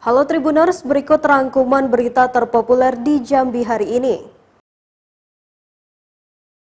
Halo Tribuners, berikut rangkuman berita terpopuler di Jambi hari ini.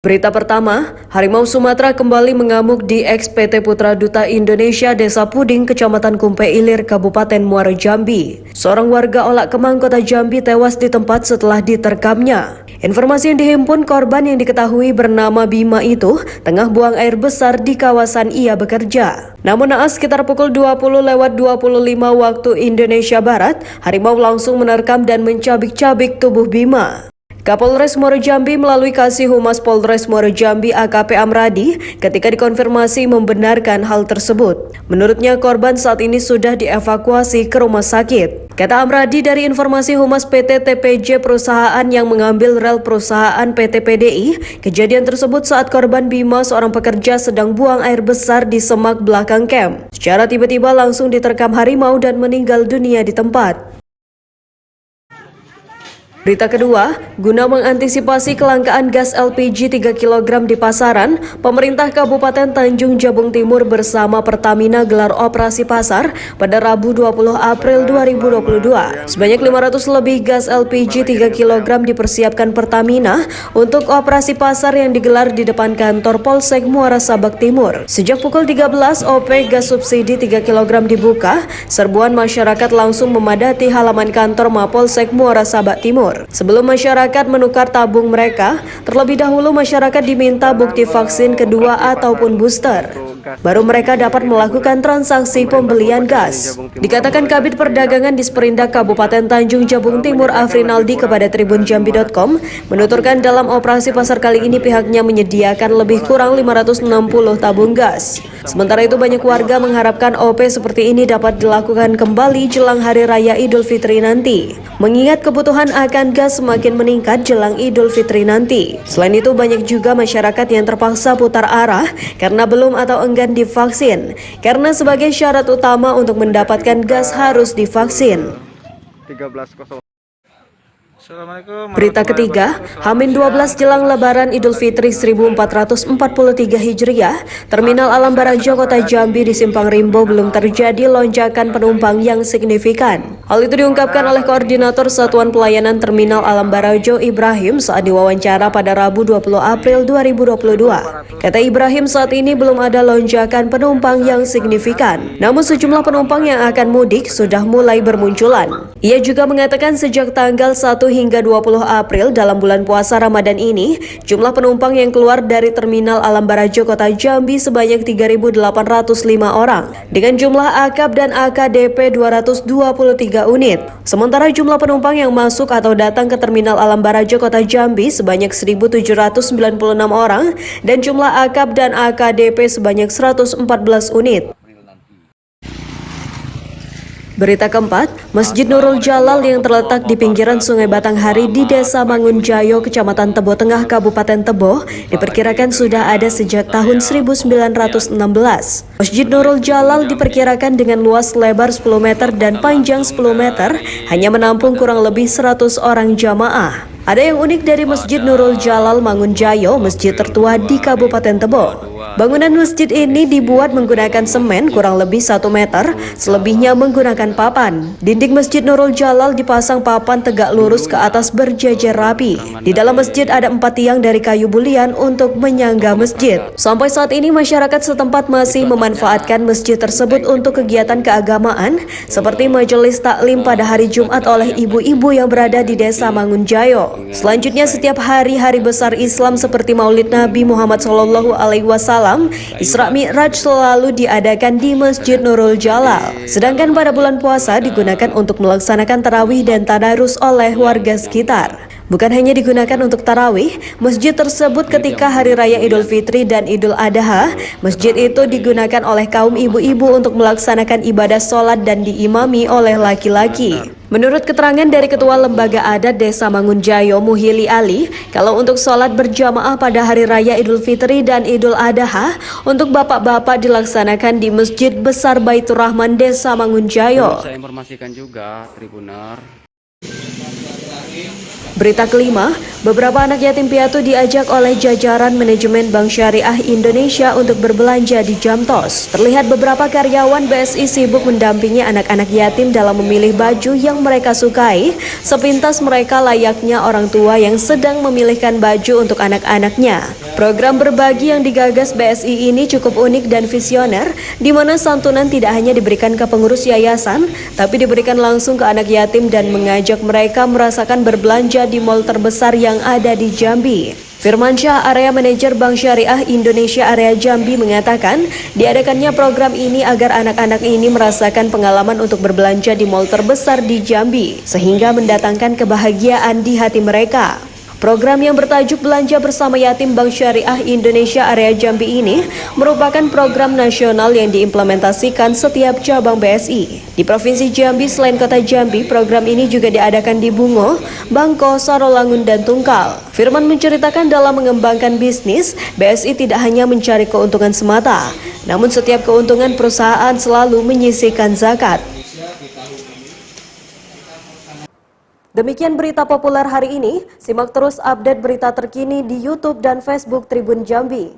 Berita pertama, harimau Sumatera kembali mengamuk di XPT Putra Duta Indonesia Desa Puding, Kecamatan Kumpe Ilir, Kabupaten Muara Jambi. Seorang warga Olak Kemang, Kota Jambi tewas di tempat setelah diterkamnya. Informasi yang dihimpun, korban yang diketahui bernama Bima itu tengah buang air besar di kawasan ia bekerja. Namun naas sekitar pukul 20:25 waktu Indonesia Barat, harimau langsung menerkam dan mencabik-cabik tubuh Bima. Kapolres Muara Jambi melalui Kasih Humas Polres Muara Jambi AKP Amradi ketika dikonfirmasi membenarkan hal tersebut. Menurutnya korban saat ini sudah dievakuasi ke rumah sakit. Kata Amradi, dari informasi Humas PT TPJ perusahaan yang mengambil rel perusahaan PT PDI, kejadian tersebut saat korban Bima seorang pekerja sedang buang air besar di semak belakang camp. Secara tiba-tiba langsung diterkam harimau dan meninggal dunia di tempat. Berita kedua, guna mengantisipasi kelangkaan gas LPG 3 kg di pasaran, pemerintah Kabupaten Tanjung Jabung Timur bersama Pertamina gelar operasi pasar pada Rabu 20 April 2022. Sebanyak 500 lebih gas LPG 3 kg dipersiapkan Pertamina untuk operasi pasar yang digelar di depan kantor Polsek Muara Sabak Timur. Sejak pukul 13 OP gas subsidi 3 kg dibuka, serbuan masyarakat langsung memadati halaman kantor Mapolsek Muara Sabak Timur. Sebelum masyarakat menukar tabung mereka, terlebih dahulu masyarakat diminta bukti vaksin kedua ataupun booster. Baru mereka dapat melakukan transaksi pembelian gas. Dikatakan Kabid Perdagangan Disperindak Kabupaten Tanjung Jabung Timur Afrinaldi kepada tribunjambi.com, menuturkan dalam operasi pasar kali ini pihaknya menyediakan lebih kurang 560 tabung gas. Sementara itu banyak warga mengharapkan OP seperti ini dapat dilakukan kembali jelang Hari Raya Idul Fitri nanti, mengingat kebutuhan akan gas semakin meningkat jelang Idul Fitri nanti. Selain itu banyak juga masyarakat yang terpaksa putar arah karena belum atau enggan divaksin, karena sebagai syarat utama untuk mendapatkan gas harus divaksin. Berita ketiga, H-12 jelang Lebaran Idul Fitri 1443 Hijriah, Terminal Alam Barajo Kota Jambi di Simpang Rimbo belum terjadi lonjakan penumpang yang signifikan. Hal itu diungkapkan oleh Koordinator Satuan Pelayanan Terminal Alam Barajo Ibrahim saat diwawancara pada Rabu 20 April 2022. Kata Ibrahim, saat ini belum ada lonjakan penumpang yang signifikan, namun sejumlah penumpang yang akan mudik sudah mulai bermunculan. Ia juga mengatakan sejak tanggal 1 hingga 20 April dalam bulan puasa Ramadan ini, jumlah penumpang yang keluar dari Terminal Alam Barajo Kota Jambi sebanyak 3.805 orang, dengan jumlah AKAP dan AKDP 223 unit. Sementara jumlah penumpang yang masuk atau datang ke Terminal Alam Barajo Kota Jambi sebanyak 1.796 orang, dan jumlah AKAP dan AKDP sebanyak 114 unit. Berita keempat, Masjid Nurul Jalal yang terletak di pinggiran Sungai Batanghari di Desa Mangunjayo, Kecamatan Tebo Tengah, Kabupaten Tebo, diperkirakan sudah ada sejak tahun 1916. Masjid Nurul Jalal diperkirakan dengan luas lebar 10 meter dan panjang 10 meter, hanya menampung kurang lebih 100 orang jamaah. Ada yang unik dari Masjid Nurul Jalal Mangunjayo, masjid tertua di Kabupaten Tebo. Bangunan masjid ini dibuat menggunakan semen kurang lebih 1 meter, selebihnya menggunakan papan. Dinding Masjid Nurul Jalal dipasang papan tegak lurus ke atas berjejer rapi. Di dalam masjid ada 4 tiang dari kayu bulian untuk menyangga masjid. Sampai saat ini masyarakat setempat masih memanfaatkan masjid tersebut untuk kegiatan keagamaan seperti majelis taklim pada hari Jumat oleh ibu-ibu yang berada di Desa Mangunjayo. Selanjutnya setiap hari-hari besar Islam seperti Maulid Nabi Muhammad SAW, Isra Mi'raj selalu diadakan di Masjid Nurul Jalal. Sedangkan pada bulan puasa digunakan untuk melaksanakan tarawih dan tadarus oleh warga sekitar. Bukan hanya digunakan untuk tarawih, masjid tersebut ketika Hari Raya Idul Fitri dan Idul Adha, masjid itu digunakan oleh kaum ibu-ibu untuk melaksanakan ibadah sholat dan diimami oleh laki-laki. Menurut keterangan dari Ketua Lembaga Adat Desa Mangunjayo Muhili Ali, kalau untuk sholat berjamaah pada Hari Raya Idul Fitri dan Idul Adha, untuk bapak-bapak dilaksanakan di Masjid Besar Baitur Rahman Desa Mangunjayo. Saya informasikan juga, Tribuner, Berita kelima, beberapa anak yatim piatu diajak oleh jajaran manajemen Bank Syariah Indonesia untuk berbelanja di Jamtos. Terlihat beberapa karyawan BSI sibuk mendampingi anak-anak yatim dalam memilih baju yang mereka sukai, sepintas mereka layaknya orang tua yang sedang memilihkan baju untuk anak-anaknya. Program berbagi yang digagas BSI ini cukup unik dan visioner, di mana santunan tidak hanya diberikan ke pengurus yayasan, tapi diberikan langsung ke anak yatim dan mengajak mereka merasakan berbelanja di mal terbesar yang ada di Jambi. Firmansyah, Area Manajer Bank Syariah Indonesia Area Jambi mengatakan, diadakannya program ini agar anak-anak ini merasakan pengalaman untuk berbelanja di mal terbesar di Jambi, sehingga mendatangkan kebahagiaan di hati mereka. Program yang bertajuk Belanja Bersama Yatim Bank Syariah Indonesia Area Jambi ini merupakan program nasional yang diimplementasikan setiap cabang BSI. Di Provinsi Jambi selain Kota Jambi, program ini juga diadakan di Bungo, Bangko, Sarolangun, dan Tungkal. Firman menceritakan dalam mengembangkan bisnis, BSI tidak hanya mencari keuntungan semata, namun setiap keuntungan perusahaan selalu menyisihkan zakat. Demikian berita populer hari ini. Simak terus update berita terkini di YouTube dan Facebook Tribun Jambi.